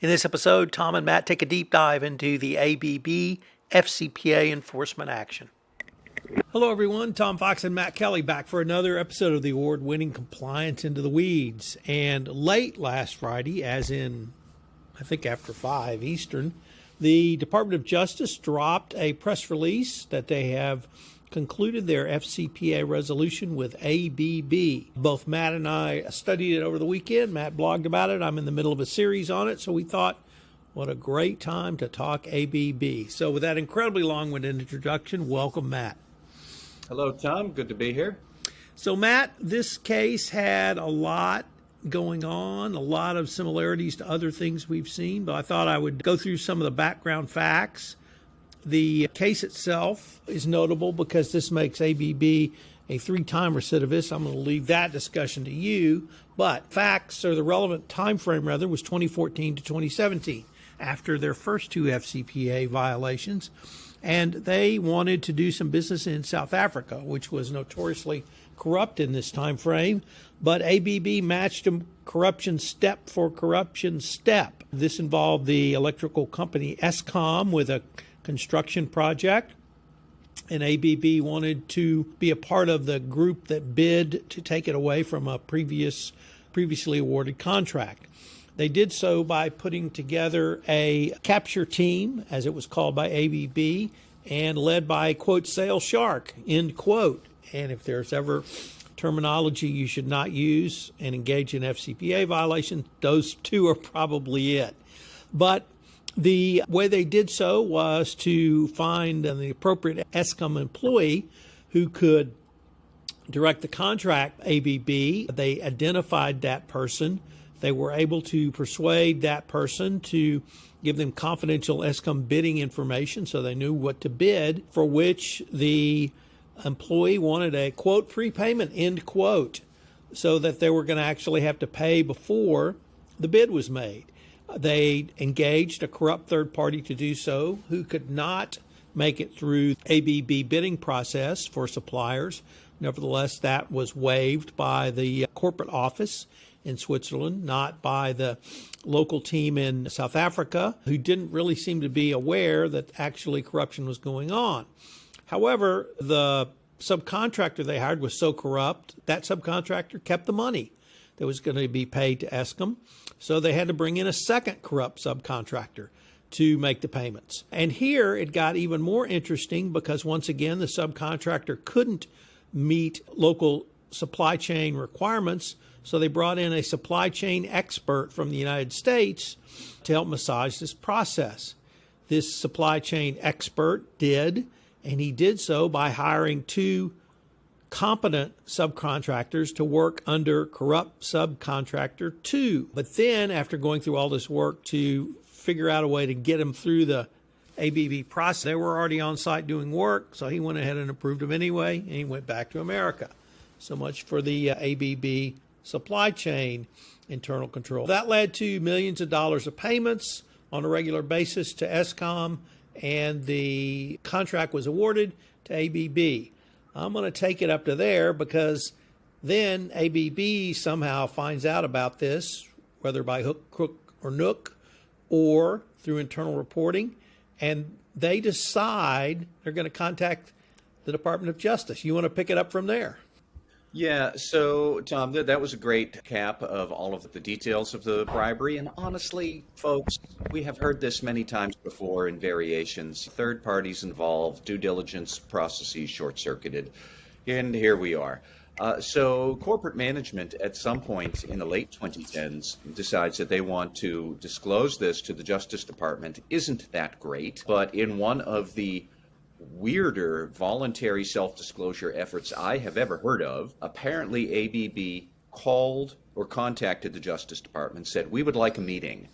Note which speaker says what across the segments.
Speaker 1: In this episode, Tom and Matt take a deep dive into the ABB FCPA enforcement action. Hello, everyone. Tom Fox and Matt Kelly back for another episode of the award-winning Compliance Into the Weeds. And late last Friday, as in, I think after 5 Eastern, the Department of Justice dropped a press release that they have concluded their FCPA resolution with ABB. Both Matt and I studied it over the weekend. Matt blogged about it. I'm in the middle of a series on it, so we thought, what a great time to talk ABB. So with that incredibly long-winded introduction, welcome, Matt.
Speaker 2: Hello, Tom. Good to be here.
Speaker 1: So, Matt, this case had a lot going on, a lot of similarities to other things we've seen, but I thought I would go through some of the background facts. The case itself is notable because this makes ABB a 3-time recidivist. I'm going to leave that discussion to you, but facts, or the relevant time frame rather, was 2014 to 2017 after their first 2 FCPA violations, and they wanted to do some business in South Africa, which was notoriously corrupt in this time frame, but ABB matched them corruption step for corruption step. This involved the electrical company Eskom with a construction project, and ABB wanted to be a part of the group that bid to take it away from a previously awarded contract. They did so by putting together a capture team, as it was called by ABB, and led by, quote, sales shark, end quote. And if there's ever terminology you should not use and engage in FCPA violation, those 2 are probably it. But the way they did so was to find the appropriate Eskom employee who could direct the contract ABB. They identified that person. They were able to persuade that person to give them confidential Eskom bidding information so they knew what to bid, for which the employee wanted a, quote, prepayment, end quote, so that they were going to actually have to pay before the bid was made. They engaged a corrupt third party to do so who could not make it through ABB bidding process for suppliers. Nevertheless, that was waived by the corporate office in Switzerland, not by the local team in South Africa, who didn't really seem to be aware that actually corruption was going on. However, the subcontractor they hired was so corrupt, that subcontractor kept the money that was going to be paid to Eskom. So they had to bring in a second corrupt subcontractor to make the payments. And here it got even more interesting because, once again, the subcontractor couldn't meet local supply chain requirements. So they brought in a supply chain expert from the United States to help massage this process. This supply chain expert did, and he did so by hiring 2 competent subcontractors to work under corrupt subcontractor 2. But then, after going through all this work to figure out a way to get him through the ABB process, they were already on site doing work, so he went ahead and approved them anyway, and he went back to America. So much for the ABB supply chain internal control. That led to millions of dollars of payments on a regular basis to Eskom, and the contract was awarded to ABB. I'm going to take it up to there because then ABB somehow finds out about this, whether by hook, crook, or nook, or through internal reporting, and they decide they're going to contact the Department of Justice. You want to pick it up from there?
Speaker 2: Yeah, so, Tom, that was a great cap of all of the details of the bribery. And honestly, folks, we have heard this many times before in variations. Third parties involved, due diligence processes short-circuited. And here we are. So corporate management at some point in the late 2010s decides that they want to disclose this to the Justice Department. Isn't that great? But in one of the weirder voluntary self-disclosure efforts I have ever heard of, apparently ABB called or contacted the Justice Department, said, we would like a meeting.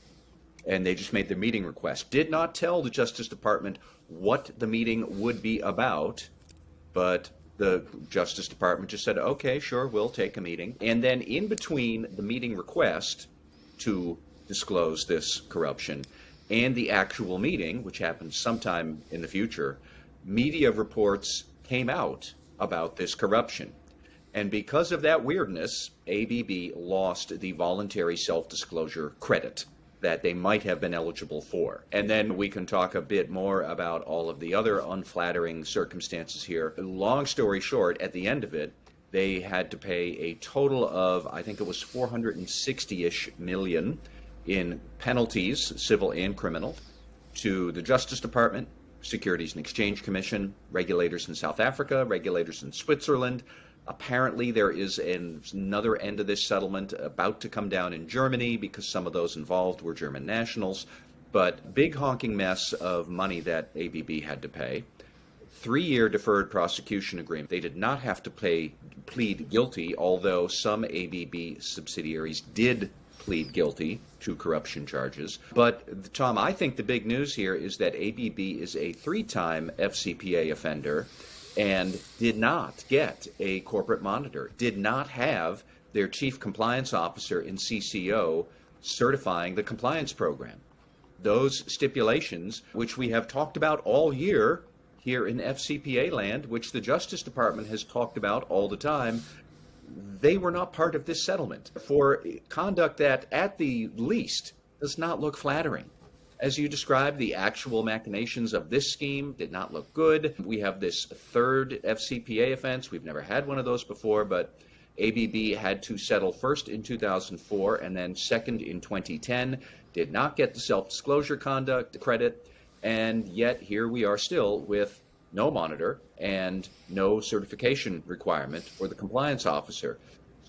Speaker 2: And they just made their meeting request. Did not tell the Justice Department what the meeting would be about, but the Justice Department just said, okay, sure, we'll take a meeting. And then in between the meeting request to disclose this corruption and the actual meeting, which happens sometime in the future, media reports came out about this corruption. And because of that weirdness, ABB lost the voluntary self-disclosure credit. that they might have been eligible for. And then we can talk a bit more about all of the other unflattering circumstances here. Long story short, at the end of it, they had to pay a total of, I think it was 460-ish million in penalties, civil and criminal, to the Justice Department, Securities and Exchange Commission, regulators in South Africa, regulators in Switzerland. Apparently, there is another end of this settlement about to come down in Germany because some of those involved were German nationals. But big honking mess of money that ABB had to pay. 3-year deferred prosecution agreement. They did not have to plead guilty, although some ABB subsidiaries did plead guilty to corruption charges. But, Tom, I think the big news here is that ABB is a 3-time FCPA offender and did not get a corporate monitor, did not have their chief compliance officer in CCO certifying the compliance program. Those stipulations, which we have talked about all year here in FCPA land, which the Justice Department has talked about all the time, they were not part of this settlement for conduct that, at the least, does not look flattering. As you described, the actual machinations of this scheme did not look good. We have this third FCPA offense. We've never had one of those before, but ABB had to settle first in 2004 and then second in 2010, did not get the self-disclosure conduct credit, and yet here we are still with no monitor and no certification requirement for the compliance officer.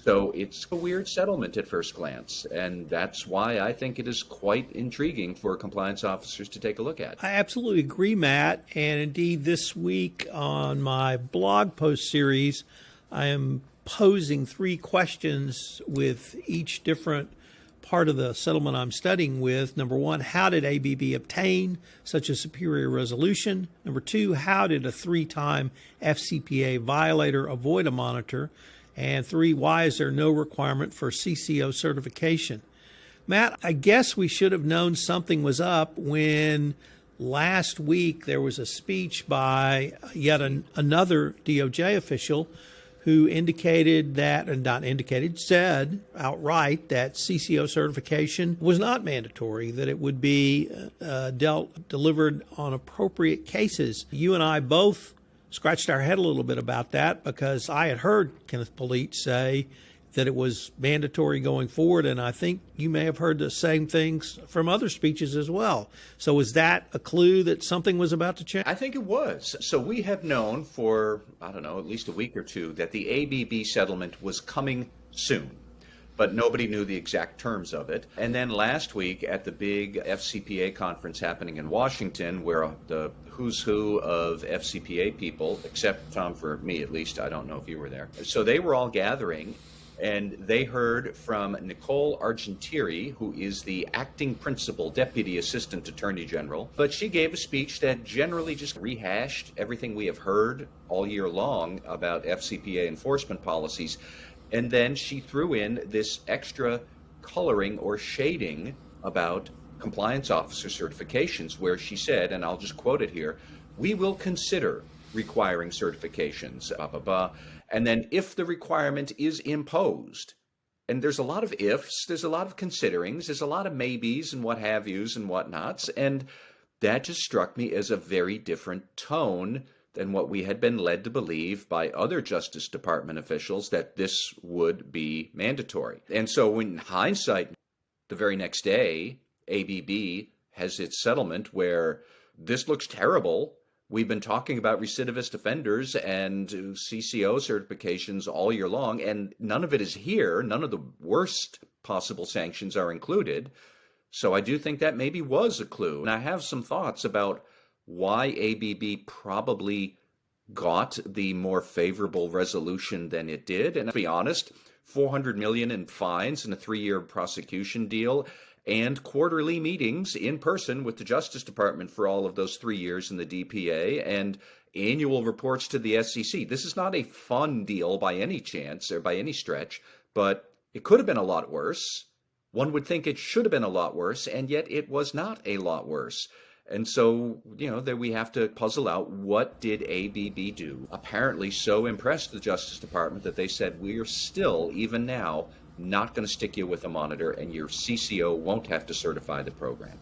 Speaker 2: So it's a weird settlement at first glance, and that's why I think it is quite intriguing for compliance officers to take a look at.
Speaker 1: I absolutely agree, Matt. And indeed, this week on my blog post series, I am posing 3 questions with each different part of the settlement I'm studying with. Number 1, how did ABB obtain such a superior resolution? Number 2, how did a 3-time FCPA violator avoid a monitor? And 3, why is there no requirement for CCO certification? Matt, I guess we should have known something was up when last week there was a speech by yet another DOJ official who indicated that, and not indicated, said outright that CCO certification was not mandatory, that it would be delivered on appropriate cases. You and I both scratched our head a little bit about that because I had heard Kenneth Polite say that it was mandatory going forward, and I think you may have heard the same things from other speeches as well. So was that a clue that something was about to change?
Speaker 2: I think it was. So we have known for, I don't know, at least a week or two that the ABB settlement was coming soon, but nobody knew the exact terms of it. And then last week at the big FCPA conference happening in Washington, where the who's who of FCPA people, except Tom, for me at least, I don't know if you were there. So they were all gathering, and they heard from Nicole Argentieri, who is the acting principal deputy assistant attorney general. But she gave a speech that generally just rehashed everything we have heard all year long about FCPA enforcement policies. And then she threw in this extra coloring or shading about compliance officer certifications, where she said, and I'll just quote it here, "We will consider requiring certifications, blah, blah, blah. And then if the requirement is imposed," and there's a lot of ifs, there's a lot of considerings, there's a lot of maybes and what have yous and whatnots, and that just struck me as a very different tone than what we had been led to believe by other Justice Department officials, that this would be mandatory. And so in hindsight, the very next day, ABB has its settlement where this looks terrible. We've been talking about recidivist offenders and CCO certifications all year long, and none of it is here. None of the worst possible sanctions are included. So I do think that maybe was a clue. And I have some thoughts about why ABB probably got the more favorable resolution than it did. And to be honest, $400 million in fines and a 3-year prosecution deal and quarterly meetings in person with the Justice Department for all of those 3 years in the DPA and annual reports to the SEC. This is not a fun deal by any chance or by any stretch, but it could have been a lot worse. One would think it should have been a lot worse, and yet it was not a lot worse. And so, that we have to puzzle out, what did ABB do? Apparently so impressed the Justice Department that they said, we are still, even now, not going to stick you with a monitor, and your CCO won't have to certify the program.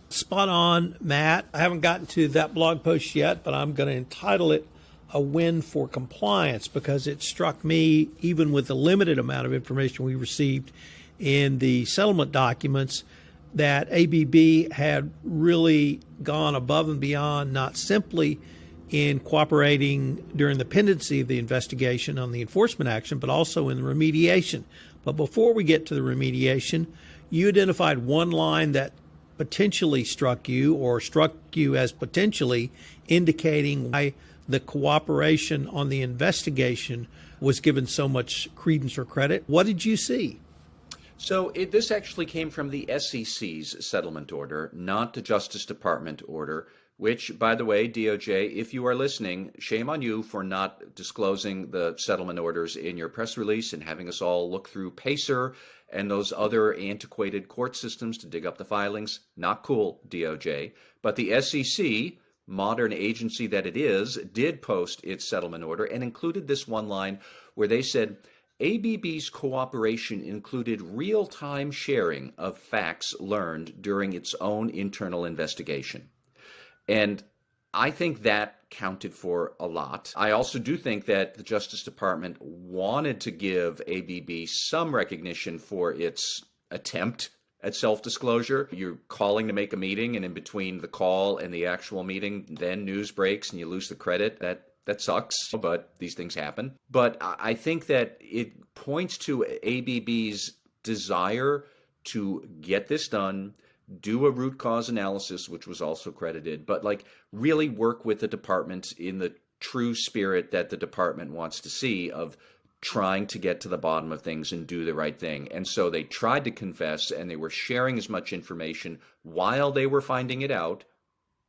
Speaker 1: Spot on, Matt. I haven't gotten to that blog post yet, but I'm going to entitle it A Win for Compliance, because it struck me, even with the limited amount of information we received in the settlement documents, that ABB had really gone above and beyond, not simply in cooperating during the pendency of the investigation on the enforcement action, but also in the remediation. But before we get to the remediation, you identified one line that potentially struck you, or struck you as potentially indicating why the cooperation on the investigation was given so much credence or credit. What did you see?
Speaker 2: So this actually came from the SEC's settlement order, not the Justice Department order, which, by the way, DOJ, if you are listening, shame on you for not disclosing the settlement orders in your press release and having us all look through PACER and those other antiquated court systems to dig up the filings. Not cool, DOJ. But the SEC, modern agency that it is, did post its settlement order and included this one line where they said, ABB's cooperation included real-time sharing of facts learned during its own internal investigation. And I think that counted for a lot. I also do think that the Justice Department wanted to give ABB some recognition for its attempt at self-disclosure. You're calling to make a meeting, and in between the call and the actual meeting, then news breaks and you lose the credit. That sucks, but these things happen. But I think that it points to ABB's desire to get this done, do a root cause analysis, which was also credited, but like really work with the department in the true spirit that the department wants to see of trying to get to the bottom of things and do the right thing. And so they tried to confess, and they were sharing as much information while they were finding it out,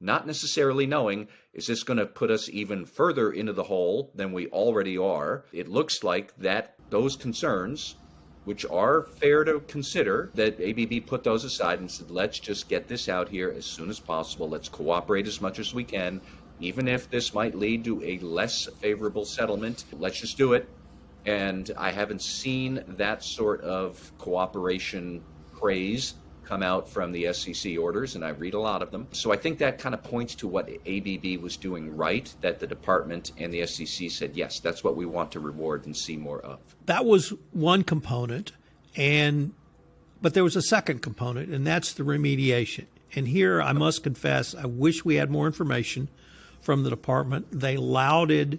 Speaker 2: not necessarily knowing, is this going to put us even further into the hole than we already are? It looks like that those concerns, which are fair to consider, that ABB put those aside and said, let's just get this out here as soon as possible. Let's cooperate as much as we can, even if this might lead to a less favorable settlement. Let's just do it. And I haven't seen that sort of cooperation praise come out from the SEC orders, and I read a lot of them. So I think that kind of points to what ABB was doing right, that the department and the SEC said, yes, that's what we want to reward and see more of.
Speaker 1: That was one component, but there was a second component, and that's the remediation. And here, I must confess, I wish we had more information from the department. They lauded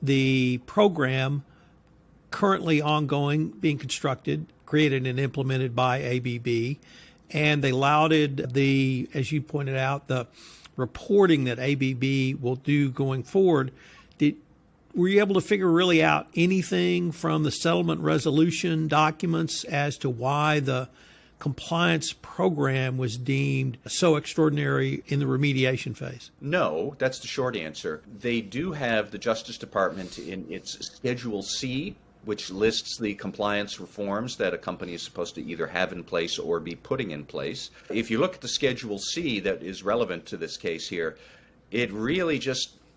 Speaker 1: the program currently ongoing, being constructed, created and implemented by ABB. And they lauded the, as you pointed out, the reporting that ABB will do going forward. Were you able to figure really out anything from the settlement resolution documents as to why the compliance program was deemed so extraordinary in the remediation phase?
Speaker 2: No, that's the short answer. They do have the Justice Department in its Schedule C, which lists the compliance reforms that a company is supposed to either have in place or be putting in place. If you look at the Schedule C that is relevant to this case here, it really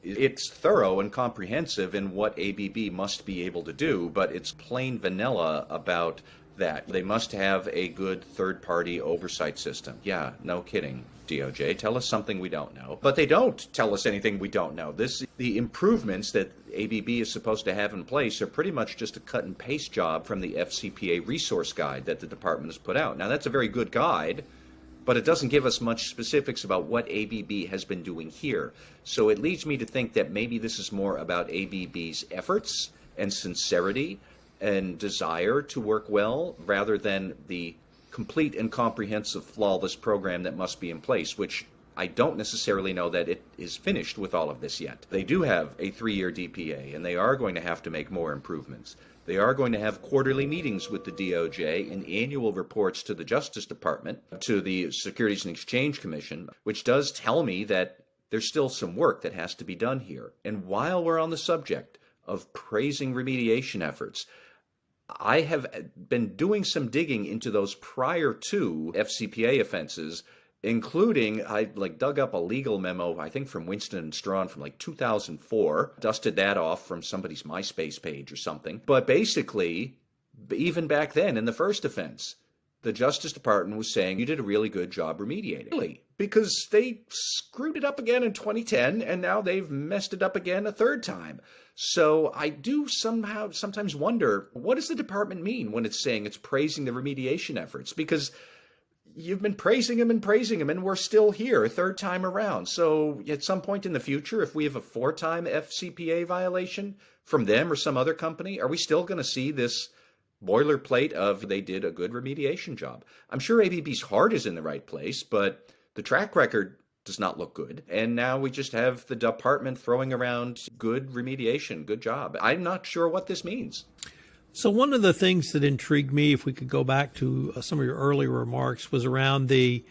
Speaker 2: it's thorough and comprehensive in what ABB must be able to do, but it's plain vanilla about that. They must have a good third-party oversight system. Yeah, no kidding, DOJ. Tell us something we don't know. But they don't tell us anything we don't know. The improvements that ABB is supposed to have in place are pretty much just a cut and paste job from the FCPA resource guide that the department has put out. Now, that's a very good guide, but it doesn't give us much specifics about what ABB has been doing here. So it leads me to think that maybe this is more about ABB's efforts and sincerity and desire to work well, rather than the complete and comprehensive flawless program that must be in place, which I don't necessarily know that it is finished with all of this yet. They do have a 3-year DPA, and they are going to have to make more improvements. They are going to have quarterly meetings with the DOJ and annual reports to the Justice Department, to the Securities and Exchange Commission, which does tell me that there's still some work that has to be done here. And while we're on the subject of praising remediation efforts, I have been doing some digging into those prior to FCPA offenses, including I dug up a legal memo, I think from Winston and Strawn from 2004, dusted that off from somebody's MySpace page or something. But basically, even back then in the first offense, the Justice Department was saying you did a really good job remediating. Really? Because they screwed it up again in 2010, and now they've messed it up again a third time. So I do sometimes wonder, what does the department mean when it's saying it's praising the remediation efforts? Because you've been praising them, and we're still here a third time around. So at some point in the future, if we have a four-time FCPA violation from them or some other company, are we still going to see this boilerplate of they did a good remediation job? I'm sure ABB's heart is in the right place, but the track record does not look good. And now we just have the department throwing around good remediation, good job. I'm not sure what this means.
Speaker 1: So one of the things that intrigued me, if we could go back to some of your earlier remarks, was around the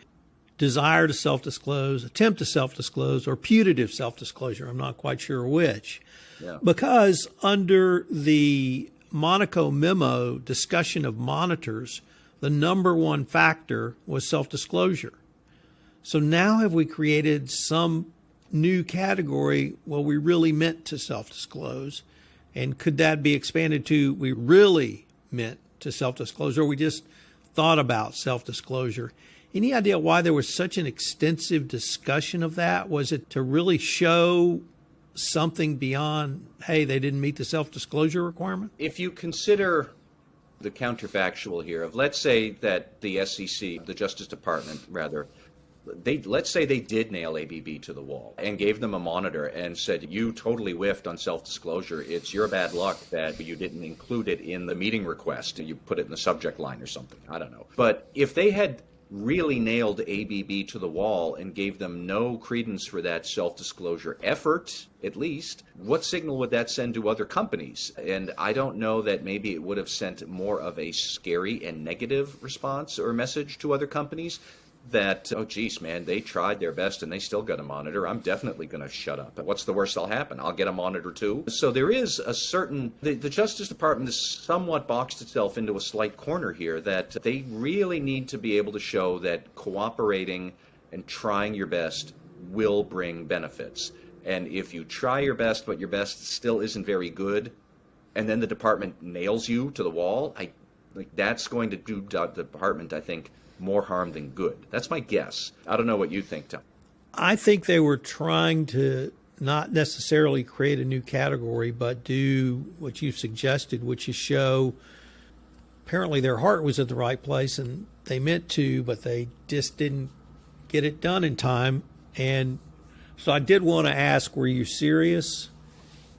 Speaker 1: desire to self-disclose, attempt to self-disclose, or putative self-disclosure. I'm not quite sure which.
Speaker 2: Yeah.
Speaker 1: Because under the Monaco memo discussion of monitors, the number one factor was self-disclosure. So now have we created some new category? Well, we really meant to self-disclose. And could that be expanded to we really meant to self-disclose, or we just thought about self-disclosure? Any idea why there was such an extensive discussion of that? Was it to really show something beyond, hey, they didn't meet the self-disclosure requirement?
Speaker 2: If you consider the counterfactual here of, let's say that the SEC, the Justice Department rather, let's say they did nail ABB to the wall and gave them a monitor and said, you totally whiffed on self-disclosure. It's your bad luck that you didn't include it in the meeting request and you put it in the subject line or something. I don't know. But if they had really nailed ABB to the wall and gave them no credence for that self-disclosure effort, at least, what signal would that send to other companies? And I don't know that maybe it would have sent more of a scary and negative response or message to other companies that, oh, geez, man, they tried their best and they still got a monitor. I'm definitely going to shut up. What's the worst that'll happen? I'll get a monitor too. So there is a certain, the Justice Department has somewhat boxed itself into a slight corner here that they really need to be able to show that cooperating and trying your best will bring benefits. And if you try your best, but your best still isn't very good, and then the department nails you to the wall, that's going to do the department, I think, more harm than good. That's my guess. I don't know what you think, Tom.
Speaker 1: I think they were trying to not necessarily create a new category, but do what you suggested, which is show apparently their heart was at the right place and they meant to, but they just didn't get it done in time. And so I did want to ask, were you serious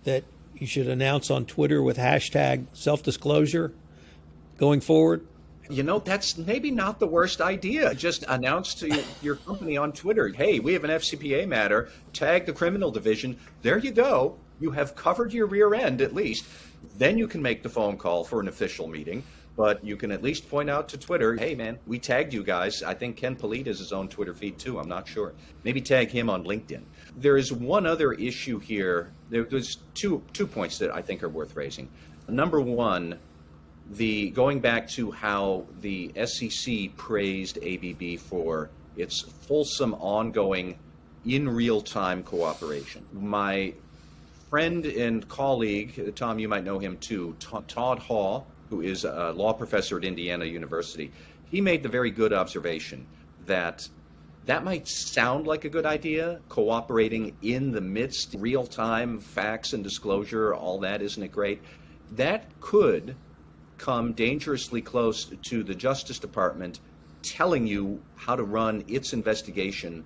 Speaker 1: that you should announce on Twitter with hashtag self-disclosure going forward?
Speaker 2: You know, that's maybe not the worst idea. Just announce to your company on Twitter, hey, we have an FCPA matter, tag the criminal division. There you go. You have covered your rear end at least. Then you can make the phone call for an official meeting. But you can at least point out to Twitter, hey, man, we tagged you guys. I think Ken Polite has his own Twitter feed, too. I'm not sure. Maybe tag him on LinkedIn. There is one other issue here. There's two points that I think are worth raising. Number one, going back to how the SEC praised ABB for its fulsome, ongoing, in real-time cooperation. My friend and colleague, Tom, you might know him too, Todd Hall, who is a law professor at Indiana University, he made the very good observation that might sound like a good idea, cooperating in the midst, real-time facts and disclosure, all that, isn't it great? That could come dangerously close to the Justice Department telling you how to run its investigation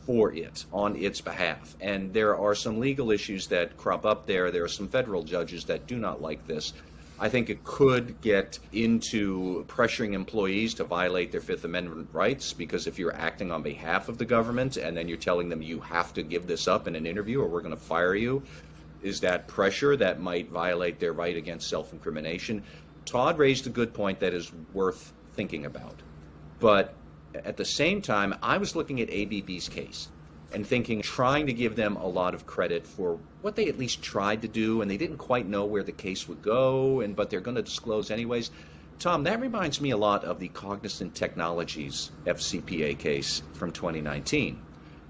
Speaker 2: for it on its behalf. And there are some legal issues that crop up there. There are some federal judges that do not like this. I think it could get into pressuring employees to violate their Fifth Amendment rights, because if you're acting on behalf of the government and then you're telling them you have to give this up in an interview or we're going to fire you, is that pressure that might violate their right against self-incrimination? Todd raised a good point that is worth thinking about. But at the same time, I was looking at ABB's case and thinking, trying to give them a lot of credit for what they at least tried to do, and they didn't quite know where the case would go, but they're going to disclose anyways. Tom, that reminds me a lot of the Cognizant Technologies FCPA case from 2019,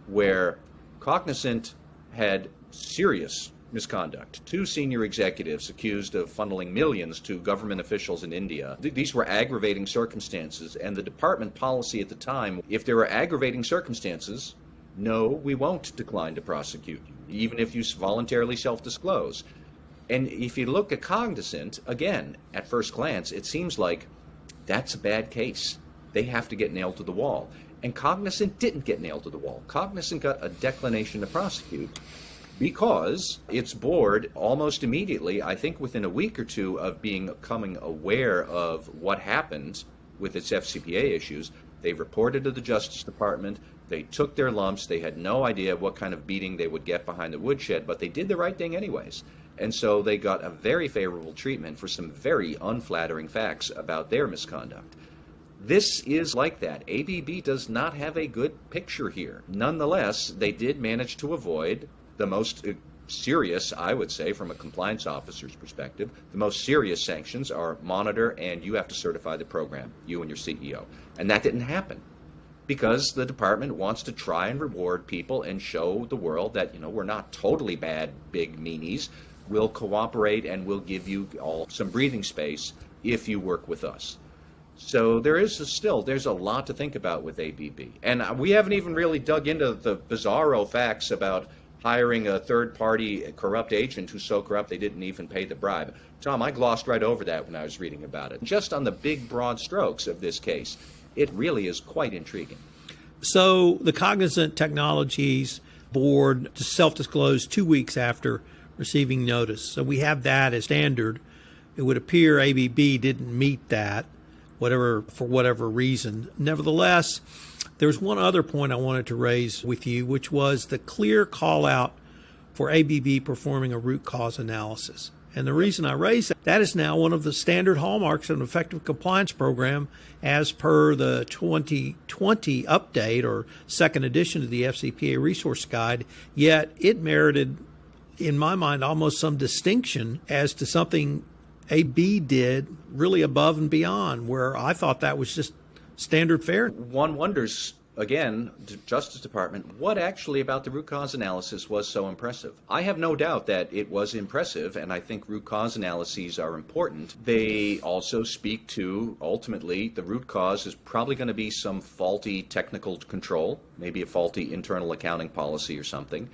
Speaker 2: where Cognizant had serious misconduct. Two senior executives accused of funneling millions to government officials in India. These were aggravating circumstances, and the department policy at the time, if there are aggravating circumstances, no, we won't decline to prosecute you, even if you voluntarily self-disclose. And if you look at Cognizant, again, at first glance, it seems like that's a bad case. They have to get nailed to the wall. And Cognizant didn't get nailed to the wall. Cognizant got a declination to prosecute because its board almost immediately, I think within a week or two of becoming aware of what happened with its FCPA issues, they reported to the Justice Department. They took their lumps. They had no idea what kind of beating they would get behind the woodshed, but they did the right thing anyways. And so they got a very favorable treatment for some very unflattering facts about their misconduct. This is like that. ABB does not have a good picture here. Nonetheless, they did manage to avoid the most serious, I would say, from a compliance officer's perspective. The most serious sanctions are monitor and you have to certify the program, you and your CEO. And that didn't happen because the department wants to try and reward people and show the world that, we're not totally bad, big meanies. We'll cooperate and we'll give you all some breathing space if you work with us. So there's a lot to think about with ABB. And we haven't even really dug into the bizarro facts about hiring a third-party corrupt agent who's so corrupt they didn't even pay the bribe. Tom, I glossed right over that when I was reading about it. Just on the big, broad strokes of this case, it really is quite intriguing.
Speaker 1: So the Cognizant Technologies board self-disclosed 2 weeks after receiving notice. So we have that as standard. It would appear ABB didn't meet that, for whatever reason. Nevertheless, there's one other point I wanted to raise with you, which was the clear call out for ABB performing a root cause analysis. And the reason I raise that is now one of the standard hallmarks of an effective compliance program as per the 2020 update or second edition of the FCPA resource guide, yet it merited, in my mind, almost some distinction as to something AB did really above and beyond, where I thought that was just standard fare.
Speaker 2: One wonders, again, the Justice Department, what actually about the root cause analysis was so impressive? I have no doubt that it was impressive, and I think root cause analyses are important. They also speak to, ultimately, the root cause is probably going to be some faulty technical control, maybe a faulty internal accounting policy or something,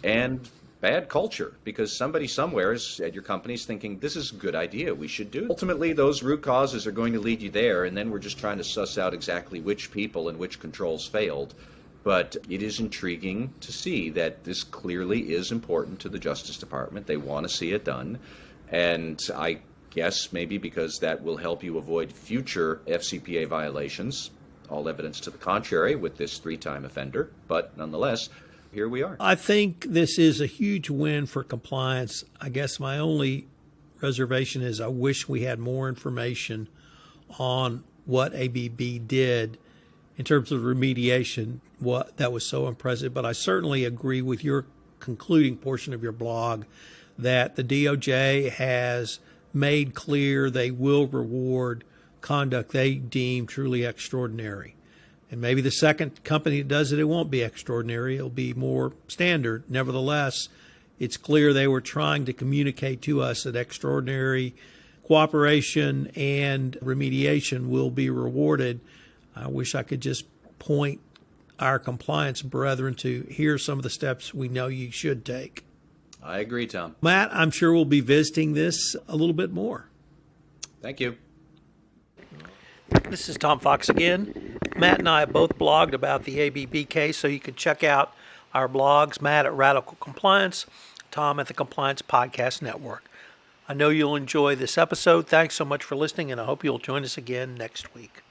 Speaker 2: and bad culture, because somebody somewhere at your company is thinking, this is a good idea, we should do it. Ultimately, those root causes are going to lead you there, and then we're just trying to suss out exactly which people and which controls failed. But it is intriguing to see that this clearly is important to the Justice Department. They want to see it done, and I guess maybe because that will help you avoid future FCPA violations, all evidence to the contrary with this 3-time offender, but nonetheless, here we are.
Speaker 1: I think this is a huge win for compliance. I guess my only reservation is I wish we had more information on what ABB did in terms of remediation, what that was so impressive. But I certainly agree with your concluding portion of your blog that the DOJ has made clear they will reward conduct they deem truly extraordinary. And maybe the second company that does it, it won't be extraordinary. It'll be more standard. Nevertheless, it's clear they were trying to communicate to us that extraordinary cooperation and remediation will be rewarded. I wish I could just point our compliance brethren to here's some of the steps we know you should take.
Speaker 2: I agree, Tom.
Speaker 1: Matt, I'm sure we'll be visiting this a little bit more.
Speaker 2: Thank you.
Speaker 1: This is Tom Fox again. Matt and I have both blogged about the ABB case, so you can check out our blogs, Matt at Radical Compliance, Tom at the Compliance Podcast Network. I know you'll enjoy this episode. Thanks so much for listening, and I hope you'll join us again next week.